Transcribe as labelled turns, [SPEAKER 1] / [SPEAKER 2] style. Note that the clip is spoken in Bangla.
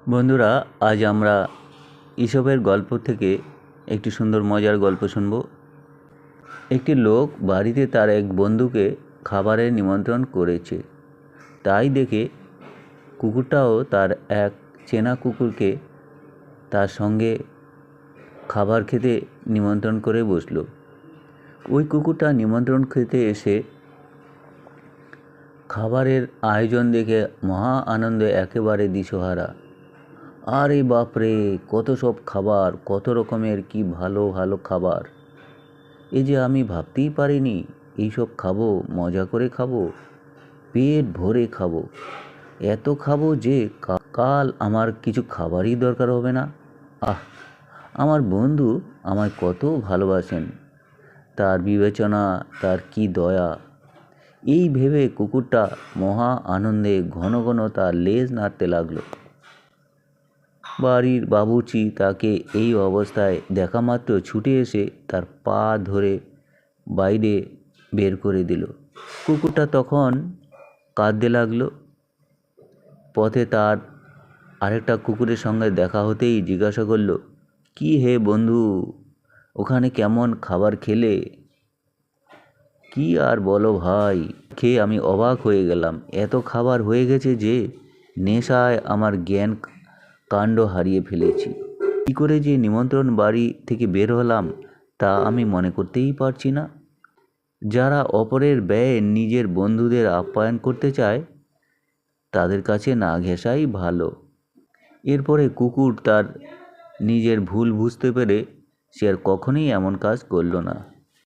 [SPEAKER 1] বন্ধুরা, আজ আমরা ঈশপের গল্প থেকে একটি সুন্দর মজার গল্প শুনব। একটি লোক বাড়িতে তার এক বন্ধুকে খাবারের নিমন্ত্রণ করেছে। তাই দেখে কুকুরটাও তার এক চেনা কুকুরকে তার সঙ্গে খাবার খেতে নিমন্ত্রণ করে বসলো। ওই কুকুরটা নিমন্ত্রণ খেতে এসে খাবারের আয়োজন দেখে মহা আনন্দে একেবারে দিশেহারা। আরে বাপরে, কত সব খাবার, কত রকমের কি ভালো ভালো খাবার! এই যে আমি ভাবতেই পারিনি এইসব খাবো, মজা করে খাবো, পেট ভরে খাবো, এত খাবো যে কাল আমার কিছু খাবারই দরকার হবে না। আহ, আমার বন্ধু আমায় কত ভালোবাসেন, তার বিবেচনা, তার কি দয়া! এই ভেবে কুকুরটা মহা আনন্দে ঘন ঘন তার লেজ নাড়তে লাগলো। বাড়ির বাবুর্চি তাকে এই অবস্থায় দেখা মাত্র ছুটে এসে তার পা ধরে বাইরে বের করে দিল। কুকুরটা তখন কাঁদতে লাগলো। পথে তার আরেকটা কুকুরের সঙ্গে দেখা হতেই জিজ্ঞাসা করলো, কি হে বন্ধু, ওখানে কেমন খাবার খেলে? কি আর বলো ভাই, খেয়ে আমি অবাক হয়ে গেলাম। এত খাবার হয়ে গেছে যে নেশায় আমার জ্ঞান কাণ্ড হারিয়ে ফেলেছি। কী করে যে নিমন্ত্রণ বাড়ি থেকে বের হলাম তা আমি মনে করতেই পারছি না। যারা অপরের ব্যয়ে নিজের বন্ধুদের আপ্যায়ন করতে চায় তাদের কাছে না ঘেঁষাই ভালো। এরপরে কুকুর তার নিজের ভুল বুঝতে পেরে সে আর কখনোই এমন কাজ করল না।